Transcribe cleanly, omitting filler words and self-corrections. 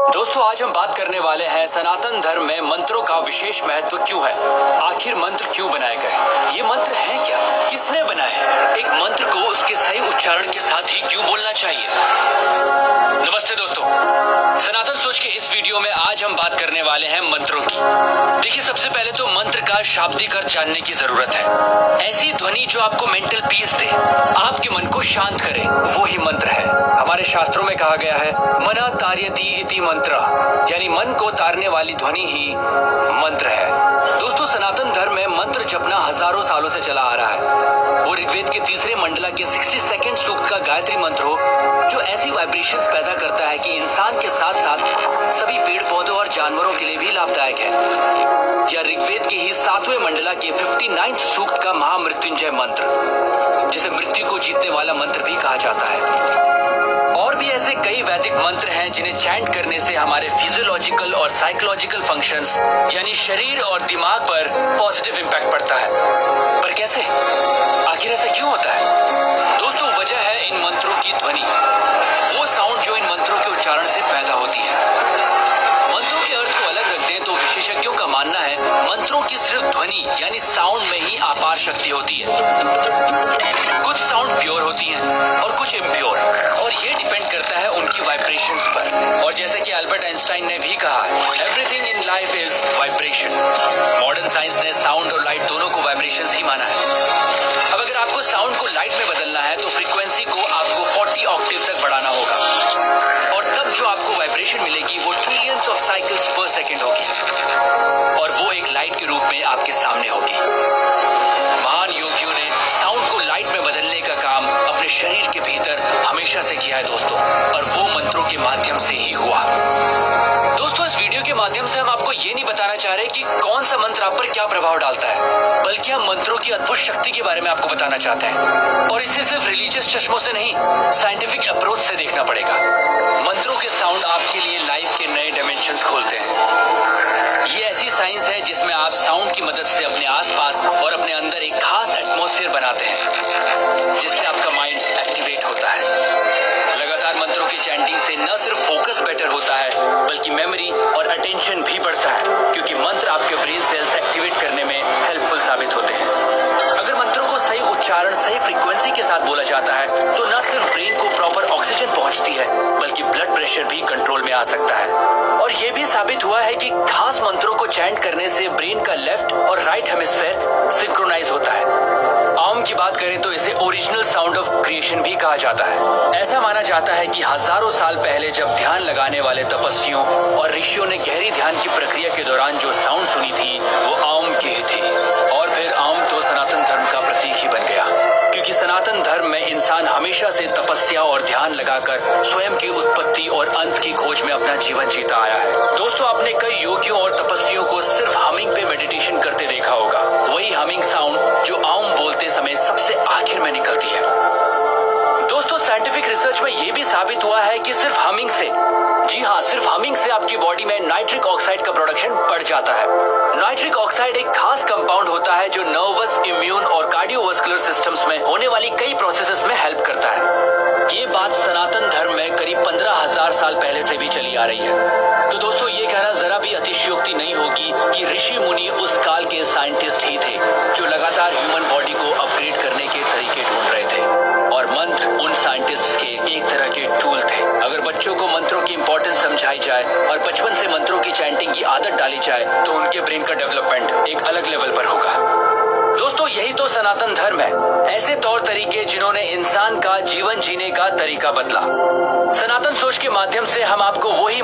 दोस्तों आज हम बात करने वाले हैं सनातन धर्म में मंत्रों का विशेष महत्व क्यों है, आखिर मंत्र क्यों बनाए गए, ये मंत्र हैं क्या, किसने बनाए, एक मंत्र को उसके सही उच्चारण के साथ ही क्यों बोलना चाहिए। नमस्ते दोस्तों, सनातन सोच के इस वीडियो में आज हम बात करने वाले हैं मंत्रों की। देखिए सबसे पहले तो मंत्र का शाब्दिक अर्थ जानने की जरूरत है। ऐसी ध्वनि जो आपको मेंटल पीस दे, आपके मन को शांत करे, वो ही मंत्र है। हमारे शास्त्रों में कहा गया है मना तार्यति इति मंत्र, यानी मन को तारने वाली ध्वनि ही मंत्र है। दोस्तों सनातन धर्म में मंत्र जपना हजारों सालों से चला आ रहा है। वो ऋग्वेद के तीसरे मंडला के 62 सूक्त का गायत्री मंत्र हो जो ऐसी वाइब्रेशंस पैदा करता है कि इंसान के साथ साथ सभी पेड़ पौधों और जानवरों के लिए भी लाभदायक है। या ऋग्वेद के ही 7वें मंडला के 59 सूक्त का महामृत्युंजय मंत्र, जिसे मृत्यु को जीतने वाला मंत्र भी कहा जाता है। और भी ऐसे कई वैदिक मंत्र हैं जिन्हें चैंट करने से हमारे फिजियोलॉजिकल और साइकोलॉजिकल फंक्शंस यानी शरीर और दिमाग पर पॉजिटिव इंपैक्ट पड़ता है। पर कैसे, आखिर ऐसा क्यों होता है? दोस्तों वजह है इन मंत्रों की ध्वनि, वो साउंड जो इन मंत्रों के उच्चारण से पैदा होती है। मंत्रों के अर्थ को अलग रख दें तो विशेषज्ञों का मानना है मंत्रों की सिर्फ ध्वनि यानी साउंड में ही अपार शक्ति होती है। कुछ साउंड प्योर होती हैं और कुछ इम्प्योर, और ये डिपेंड करता है उनकी वाइब्रेशंस पर। और जैसे कि अल्बर्ट आइंस्टाइन ने भी कहा, everything in life is vibration. Modern science ने साउंड और लाइट दोनों को वाइब्रेशंस ही माना है। अब अगर आपको साउंड को लाइट में बदलना है तो फ्रीक्वेंसी को आपको 40 ऑक्टेव तक बढ़ाना होगा, और तब जो आपको वाइब्रेशन मिलेगी वो ट्रिलियंस ऑफ साइकिल्स पर सेकेंड होगी, और वो एक लाइट के रूप में आपके सामने होगी। महान योगियों ने साउंड को लाइट में बदलने का काम अपने शरीर के भीतर हमेशा से किया है दोस्तों, और वो मंत्रों के माध्यम से ही हुआ। दोस्तों इस वीडियो के माध्यम से हम आपको ये नहीं बताना चाह रहे कि कौन सा मंत्र आप पर क्या प्रभाव डालता है, बल्कि हम मंत्रों की अद्भुत शक्ति के बारे में आपको बताना चाहते हैं। और इसे सिर्फ रिलीजियस चश्मों से नहीं, साइंटिफिक अप्रोच से देखना पड़ेगा। मंत्रों के साउंड आपके लिए लाइफ के नए डायमेंशंस खोलते हैं। ये ऐसी साइंस है जिसमें आप साउंड की मदद से अपने आसपास और अपने अंदर एक खास एटमॉस्फेयर बनाते हैं, जिससे आपका माइंड एक्टिवेट होता है। लगातार मंत्रों की चैंटिंग से न सिर्फ फोकस बेटर होता है बल्कि मेमोरी और अटेंशन भी बढ़ता है, क्योंकि मंत्र आपके ब्रेन सेल्स एक्टिवेट करने में हेल्पफुल साबित होते हैं। अगर मंत्रों को सही उच्चारण सही फ्रीक्वेंसी के साथ बोला जाता है तो न सिर्फ ब्रेन को प्रॉपर ऑक्सीजन पहुंचती है बल्कि ब्लड प्रेशर भी कंट्रोल में आ सकता है। और ये भी साबित हुआ है कि खास मंत्रों को चैंट करने से ब्रेन का लेफ्ट और राइट हेमिस्फेयर सिंक्रोनाइज होता है। आम की बात करें तो इसे ओरिजिनल साउंड ऑफ क्रिएशन भी कहा जाता है। ऐसा माना जाता है कि हजारों साल पहले जब ध्यान लगाने वाले तपस्वियों और ऋषियों ने गहरी ध्यान की प्रक्रिया के दौरान जो साउंड सुनी थी वो आम की ही थी। और फिर आम तो सनातन धर्म का प्रतीक ही बन गया, क्योंकि सनातन धर्म में इंसान हमेशा से तपस्या और ध्यान लगाकर स्वयं की उत्पत्ति और अंत की खोज में अपना जीवन जीता आया है। दोस्तों आपने कई योगियों और तपस्वियों को सिर्फ हमिंग पे मेडिटेशन करते देखा होगा, वही हमिंग साउंड जो आम बोलते समय सबसे आखिर में निकलती है। दोस्तों साइंटिफिक रिसर्च में यह भी साबित हुआ है कि सिर्फ हमिंग से, जी हाँ सिर्फ हमिंग से आपकी बॉडी में नाइट्रिक ऑक्साइड का प्रोडक्शन बढ़ जाता है। नाइट्रिक ऑक्साइड एक खास कंपाउंड होता है जो नर्वस, इम्यून और कार्डियोवास्कुलर सिस्टम्स में होने वाली कई प्रोसेसेस में हेल्प करता है। ये बात सनातन धर्म में करीब 15,000 साल पहले से भी चली आ रही है। तो दोस्तों ये कहना जरा भी अतिशयोक्ति नहीं होगी कि ऋषि मुनि उस काल के साइंटिस्ट ही थे जो लगातार ह्यूमन बॉडी को अपग्रेड करने के तरीके ढूंढ रहे थे, और मंत्र उन साइंटिस्ट के एक तरह के टूल थे। अगर बच्चों को मंत्रों की इंपॉर्टेंस समझाई जाए और बचपन से मंत्रों की चैंटिंग की आदत डाली जाए तो उनके ब्रेन का डेवलपमेंट एक अलग लेवल पर होगा। दोस्तों यही तो सनातन धर्म है, ऐसे तौर तरीके जिन्होंने इंसान का जीवन जीने का तरीका बदला। सनातन सोच के माध्यम से हम आपको वही